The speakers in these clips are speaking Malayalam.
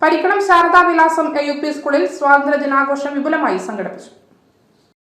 പരിക്കണം ശാരദാവിലാസം AUP സ്കൂളിൽ സ്വാതന്ത്ര്യദിനാഘോഷം വിപുലമായി സംഘടിപ്പിച്ചു.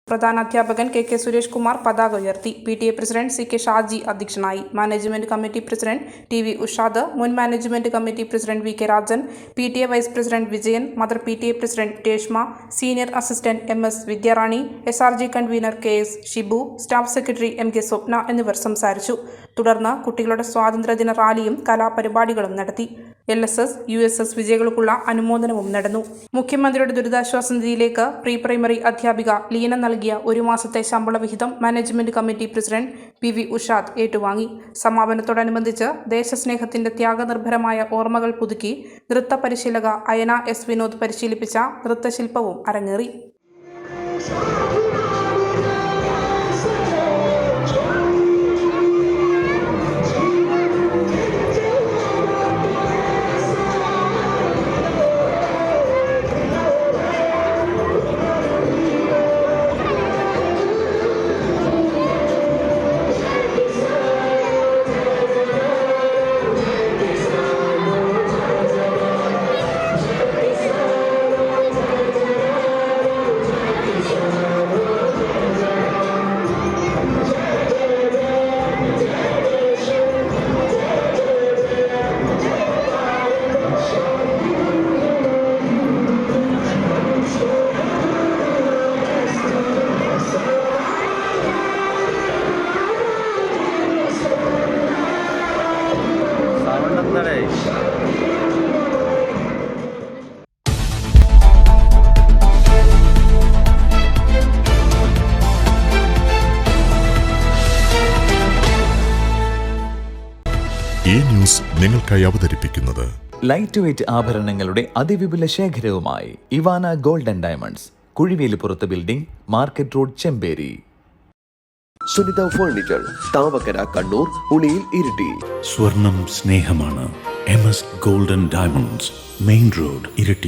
പ്രധാനാധ്യാപകൻ KK സുരേഷ് കുമാർ പതാക ഉയർത്തി. PTA പ്രസിഡന്റ് CK ഷാജി അധ്യക്ഷനായി. Management committee president TV Ushad, മുൻ management committee president VK Rajan, PTA vice president Vijayan, mother PTA president Reshma, senior assistant MS Vidyarani, SRG convener KS Shibu, staff secretary MK Swapna എന്നിവർ സംസാരിച്ചു. തുടർന്ന് കുട്ടികളുടെ സ്വാതന്ത്ര്യദിന റാലിയും കലാപരിപാടികളും നടത്തി. LSS, USS വിജയികൾക്കുള്ള അനുമോദനവും നടന്നു. മുഖ്യമന്ത്രിയുടെ ദുരിതാശ്വാസ നിധിയിലേക്ക് പ്രീ പ്രൈമറി അധ്യാപിക ലീന നൽകിയ 1 മാസത്തെ ശമ്പള വിഹിതം management committee president PV Ushad ഏറ്റുവാങ്ങി. സമാപനത്തോടനുബന്ധിച്ച് ദേശസ്നേഹത്തിന്റെ ത്യാഗനിർഭരമായ ഓർമ്മകൾ പുതുക്കി നൃത്ത പരിശീലക അയന S വിനോദ് പരിശീലിപ്പിച്ച നൃത്തശില്പവും അരങ്ങേറി. ഈ ന്യൂസ് നിങ്ങൾക്കായി അവതരിപ്പിക്കുന്നത് ലൈറ്റ് വെയ്റ്റ് ആഭരണങ്ങളുടെ അതിവിപുല ശേഖരവുമായി ഇവാന ഗോൾഡ് ആൻഡ് ഡയമണ്ട്സ്, കുഴിവേലിപ്പുറത്ത് building, market road, Chemperi. Sunitha furniture, Thavakkara, Kannur, Uliyil, Iritty. സ്വർണം സ്നേഹമാണ്. MS gold and diamonds, main road, Iritty.